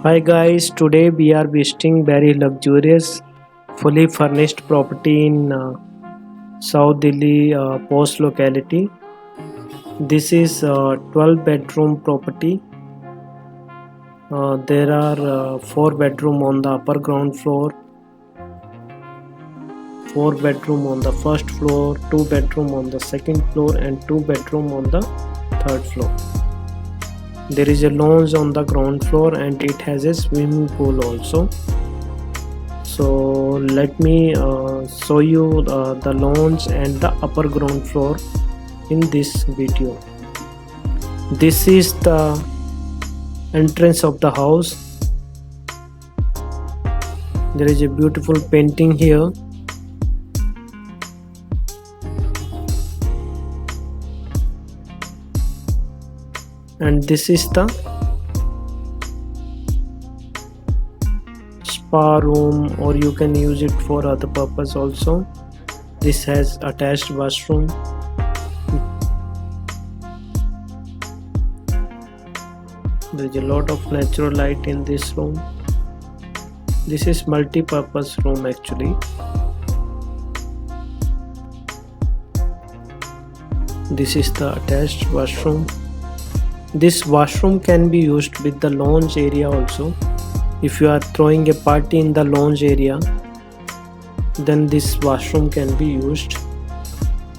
Hi guys, today we are visiting very luxurious, fully furnished property in South Delhi post locality. This is a 12 bedroom property. There are 4 bedroom on the upper ground floor, 4 bedroom on the first floor, 2 bedroom on the second floor and 2 bedroom on the third floor. There is a lounge on the ground floor and it has a swimming pool also. So let me show you the lounge and the upper ground floor in this video. This is the entrance of the house. There is a beautiful painting here. And this is the spa room, or you can use it for other purpose also. This has attached washroom. There is a lot of natural light in this room. This is multi-purpose room actually. This is the attached washroom. This washroom can be used with the lounge area also. If you are throwing a party in the lounge area, then this washroom can be used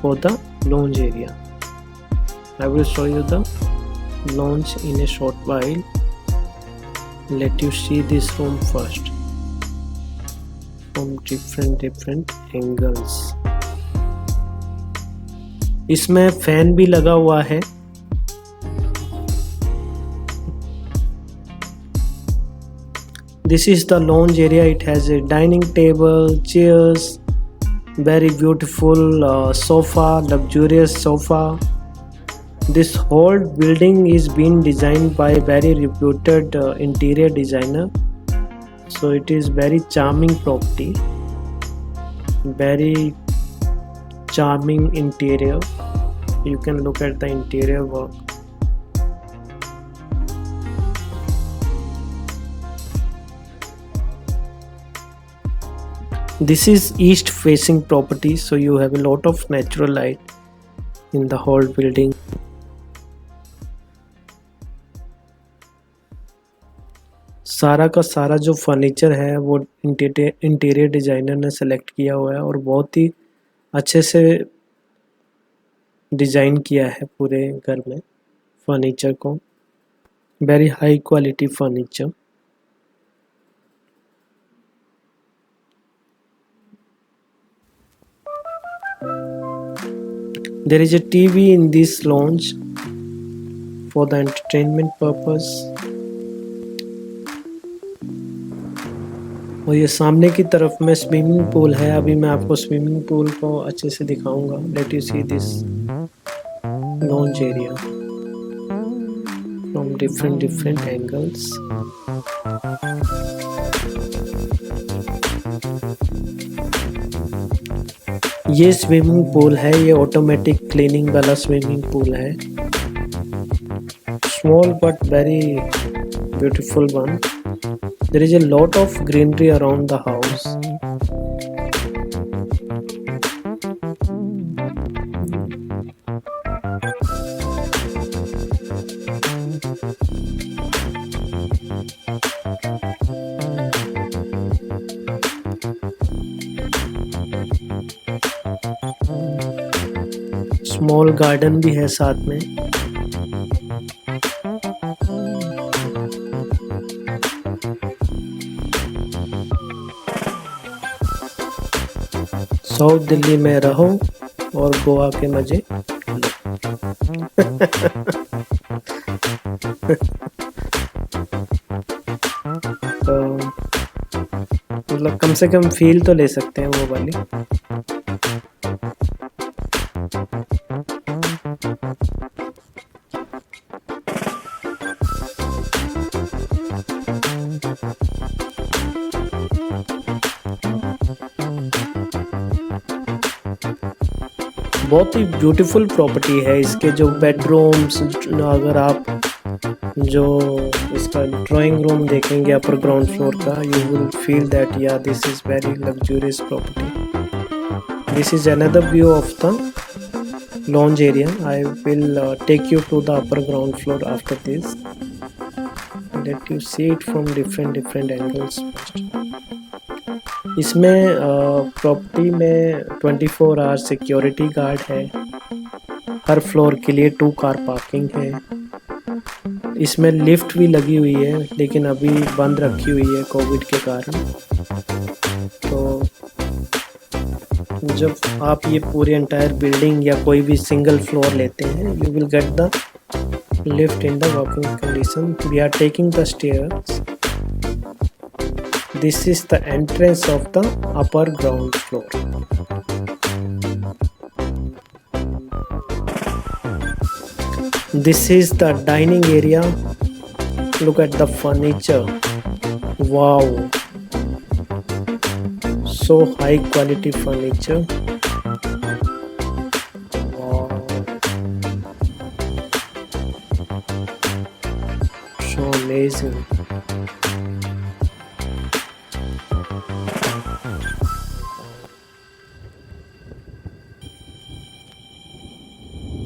for the lounge area. I will show you the lounge in a short while. Let you see this room first from different angles. इसमें fan भी लगा हुआ है. This is the lounge area. It has a dining table, chairs, very beautiful sofa, luxurious sofa. This whole building is being designed by very reputed interior designer. So it is very charming property. Very charming interior. You can look at the interior work. This is east facing property, so you have a lot of natural light in the whole building. सारा का सारा जो furniture है वो interior designer ने select किया हुआ है और बहुत ही अच्छे से डिजाइन किया है पूरे घर में फर्नीचर को. Very high quality furniture. There is a TV in this lounge for the entertainment purpose. और ये सामने की तरफ में स्विमिंग पूल है. अभी मैं आपको स्विमिंग पूल को अच्छे से दिखाऊंगा. Let you see this lounge area from different angles. ये स्विमिंग पूल है. ये ऑटोमेटिक क्लीनिंग वाला स्विमिंग पूल है. Small but very beautiful one. There is a lot of greenery around the house. Small garden भी है साथ में. South Delhi में रहो और गोवा के मजे लो. तो मतलब कम से कम फील तो ले सकते हैं वो वाली. बहुत ही ब्यूटीफुल प्रॉपर्टी है. इसके जो बेडरूम्स, अगर आप जो इसका ड्राइंग रूम देखेंगे अपर ग्राउंड फ्लोर का, यू विल फील दैट या this is very luxurious property. This is another view of the lounge area. I will take you to the upper ground floor after this. Let you see it from different angles first. इसमें property में 24 our security guard है. हर floor के लिए 2 car parking है. इसमें lift भी लगी हुई है लेकिन अभी बंद रखी हुई है कोविड के कारण. तो जब आप ये पूरी एंटायर बिल्डिंग या कोई भी सिंगल फ्लोर लेते हैं, you will get the lift in the working condition. We are taking the stairs. This is the entrance of the upper ground floor. This is the dining area. Look at the furniture. Wow, so high quality furniture. Wow, so amazing.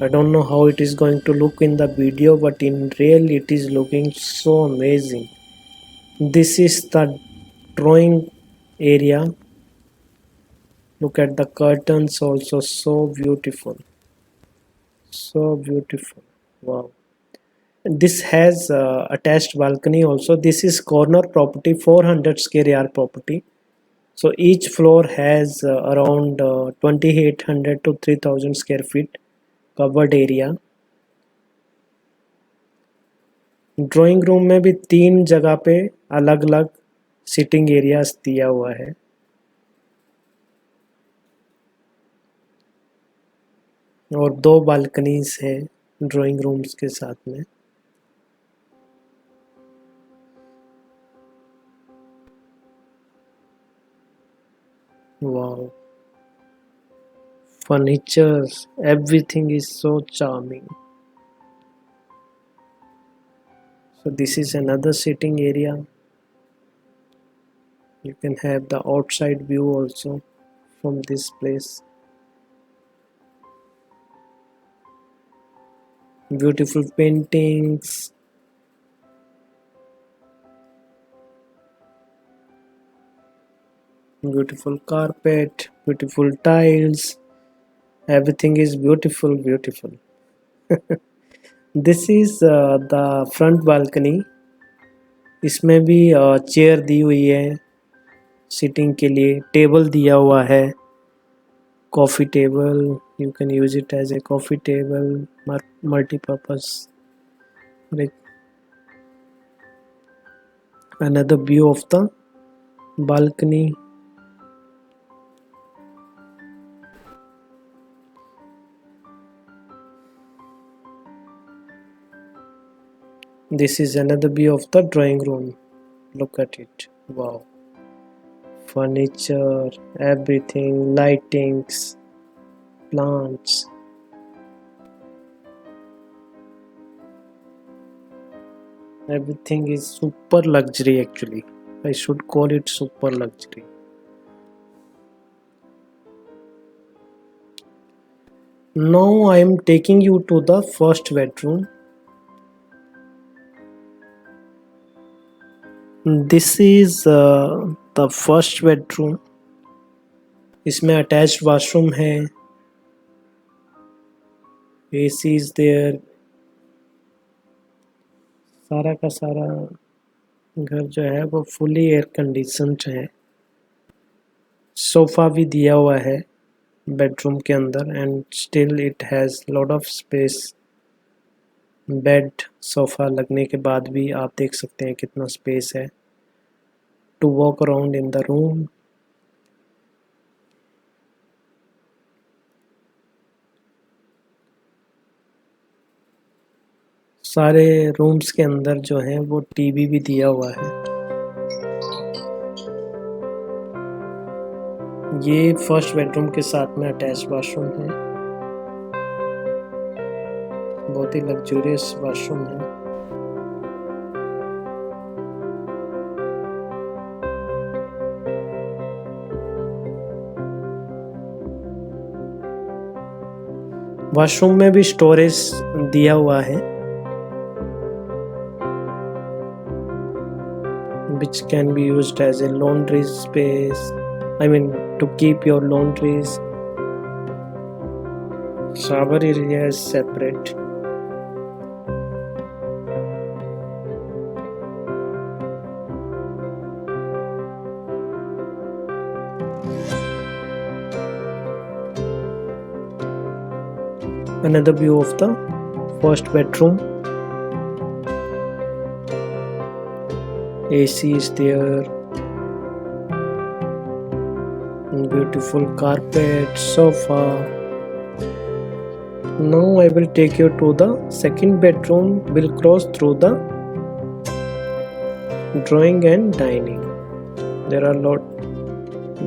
I don't know how it is going to look in the video, but in real it is looking so amazing. This is the drawing area. Look at the curtains also, so beautiful, so beautiful. Wow. This has attached balcony also. This is corner property, 400 square yard property. So each floor has around 2800 to 3000 square feet covered area. Drawing room में भी 3 जगह पे अलग अलग sitting areas दिया हुआ है. और 2 बालकनीज है ड्राइंग रूम्स के साथ में. Wow, furnitures, everything is so charming. So this is another sitting area. You can have the outside view also from this place. Beautiful paintings. Beautiful carpet, beautiful tiles. Everything is beautiful. This is the front balcony. इसमें भी chair दी हुई है sitting के लिए. Table दिया हुआ है, coffee table. You can use it as a coffee table, multi-purpose. Another view of the balcony. This is another view of the drawing room. Look at it. Wow. Furniture, everything, lightings, plants. Everything is super luxury actually. I should call it super luxury. Now I am taking you to the first bedroom. This is the first bedroom. इसमें attached washroom है. AC is there. सारा का सारा घर जो है वो fully air conditioned है. सोफा भी दिया हुआ है बेडरूम के अंदर and still it has lot of space. Bed sofa लगने के बाद भी आप देख सकते हैं कितना स्पेस है to walk around in the room. सारे रूम्स के अंदर जो है वो टीवी भी दिया हुआ है. ये फर्स्ट बेडरूम के साथ में अटैच वॉशरूम है. बहुत ही लग्जूरियस वॉशरूम है. वॉशरूम में भी स्टोरेज दिया हुआ है, which can be used as a laundry space. I mean, to keep your laundries. Shower area is separate. Another view of the first bedroom. AC is there. Beautiful carpet, sofa. Now I will take you to the second bedroom. We'll cross through the drawing and dining. There are a lot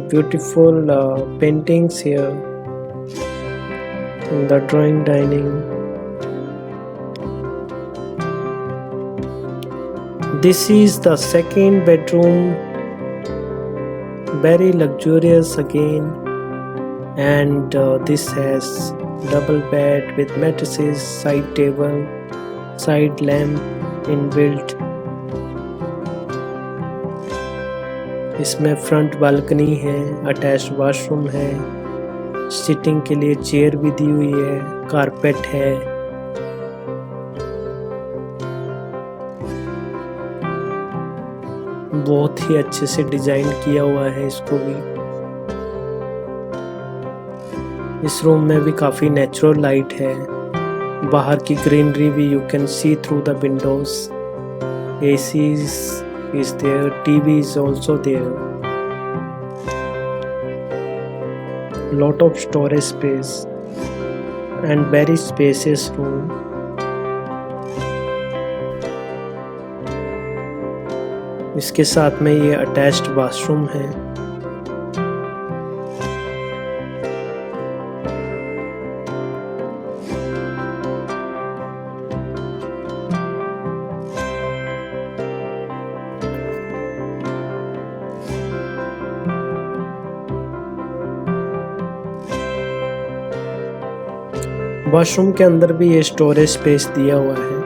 beautiful paintings here in the drawing dining. This is the second bedroom, very luxurious again, and this has double bed with mattresses, side table, side lamp inbuilt. इसमें front balcony है, attached washroom है, sitting के लिए chair भी दी हुई है, carpet है। बहुत ही अच्छे से डिजाइन किया हुआ है इसको भी। इस रूम में भी काफी नेचुरल लाइट है, बाहर की ग्रीनरी भी you can see through the Windows. AC is there, TV is also there. Lot of storage space and very spacious room. इसके साथ में ये अटैच्ड बाथरूम है। वॉशरूम के अंदर भी ये स्टोरेज स्पेस दिया हुआ है।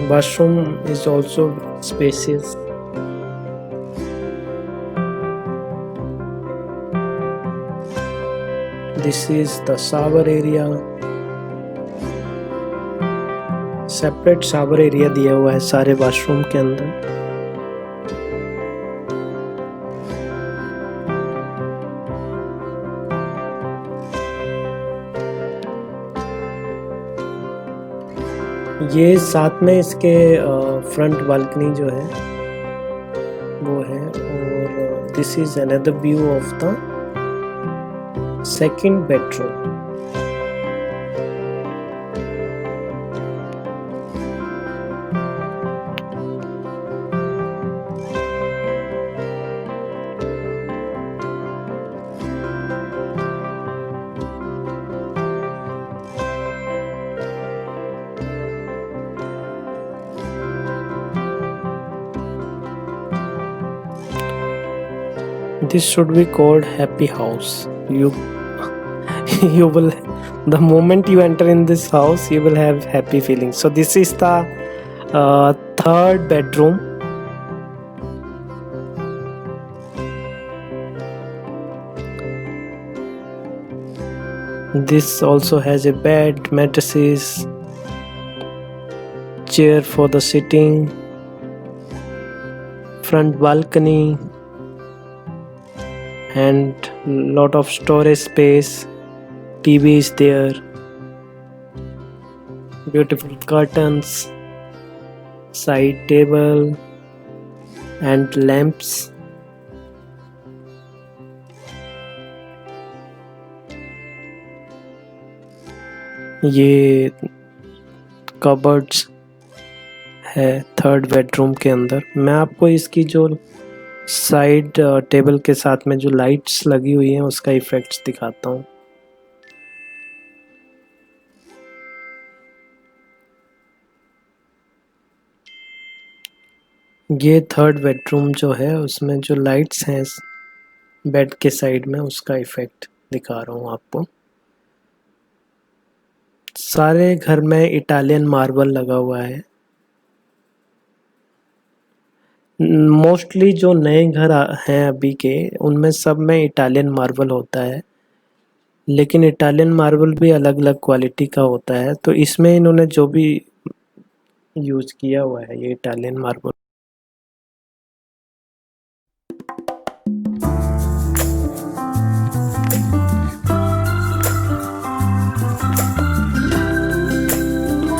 Washroom is also spacious. This is the shower area. Separate shower area दिया हुआ है सारे वॉशरूम के अंदर। ये साथ में इसके फ्रंट बालकनी जो है वो है, और this is another view of the second bedroom. This should be called happy house. You will, the moment you enter in this house, you will have happy feelings. So this is the third bedroom. This also has a bed, mattresses, chair for the sitting, front balcony, and lot of storage space. TV is there, beautiful curtains, side table and lamps. ये cupboards है third bedroom के अंदर। मैं आपको इसकी जो side table के साथ में जो लाइट्स लगी हुई हैं उसका इफेक्ट्स दिखाता हूँ। ये थर्ड बेडरूम जो है उसमें जो लाइट्स हैं बेड के साइड में उसका इफेक्ट दिखा रहा हूँ आपको। सारे घर में इटालियन मार्बल लगा हुआ है। मोस्टली जो नए घर हैं अभी के, उनमें सब में इटालियन मार्बल होता है, लेकिन इटालियन मार्बल भी अलग अलग क्वालिटी का होता है। तो इसमें इन्होंने जो भी यूज किया हुआ है ये इटालियन मार्बल।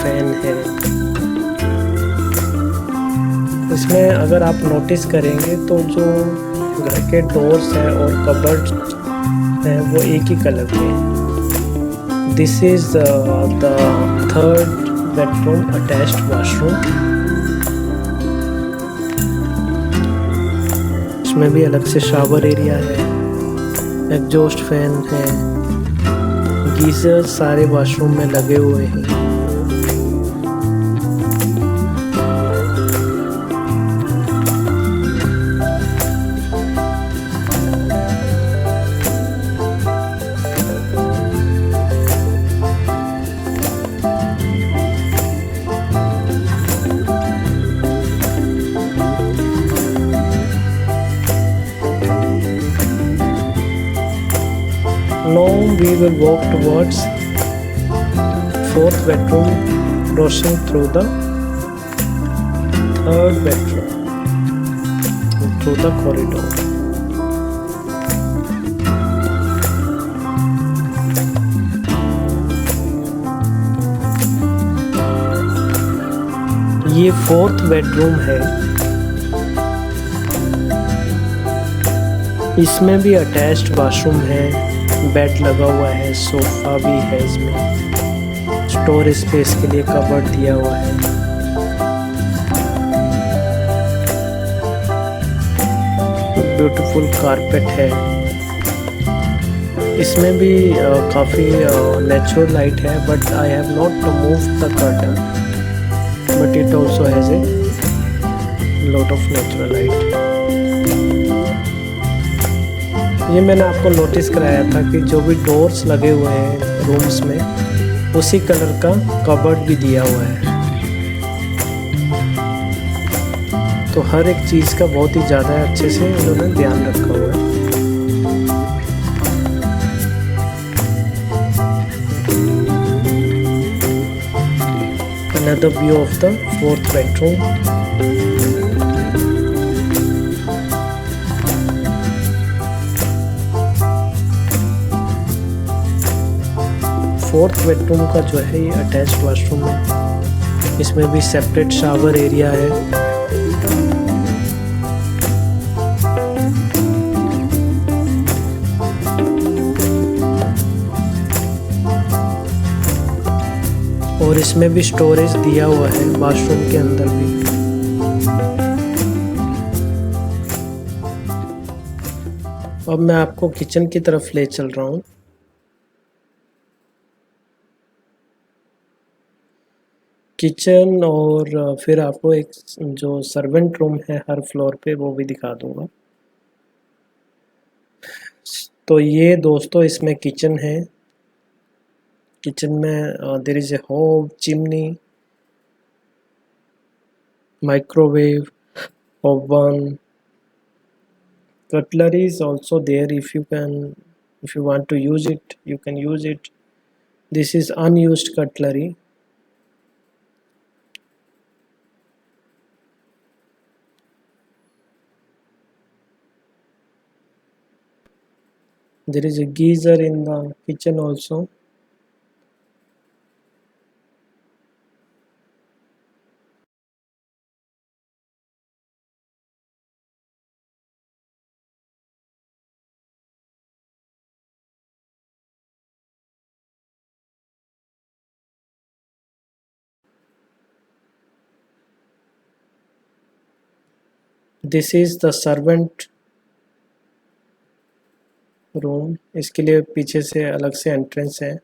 फैन है इसमें, अगर आप नोटिस करेंगे तो जो घर के डोर्स हैं और कबर्ड हैं वो एक ही कलर के हैं। This is the third bedroom attached washroom. इसमें भी अलग से शावर एरिया है, एग्जॉस्ट फैन है, गीजर सारे वॉशरूम में लगे हुए हैं। Now we will walk towards fourth bedroom, crossing through the third bedroom through the corridor. ये फोर्थ बेडरूम है। इसमें भी अटैच्ड वॉशरूम है, बेड लगा हुआ है, सोफा भी है, इसमें स्टोर स्पेस के लिए कबर्ड दिया हुआ है। ब्यूटीफुल कारपेट है। इसमें भी काफ़ी नेचुरल लाइट है, but I have not moved the curtain, but it also has a lot of natural light. ये मैंने आपको नोटिस कराया था कि जो भी डोर्स लगे हुए हैं रूम्स में, उसी कलर का कबर्ड भी दिया हुआ है। तो हर एक चीज़ का बहुत ही ज़्यादा अच्छे से इन्होंने ध्यान रखा हुआ है। Another view of the fourth bedroom. Fourth bedroom का जो है ये अटैच्ड वॉशरूम है। इसमें भी सेपरेट शावर एरिया है। और इसमें भी स्टोरेज दिया हुआ है वॉशरूम के अंदर भी। अब मैं आपको किचन की तरफ ले चल रहा हूँ। किचन और फिर आपको एक जो सर्वेंट रूम है हर फ्लोर पे वो भी दिखा दूंगा। तो ये दोस्तों इसमें किचन है। किचन में देयर इज ए होब, chimney, microwave, oven, cutlery is also there. If you want to use it, you can use it. This is unused cutlery. There is a geyser in the kitchen also. This is the servant room. इसके लिए पीछे से अलग से entrance है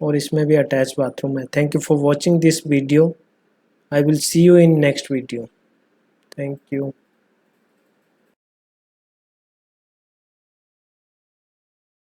और इसमें भी अटैच बाथरूम है। Thank you for watching this video. I will see you in next video. Thank you.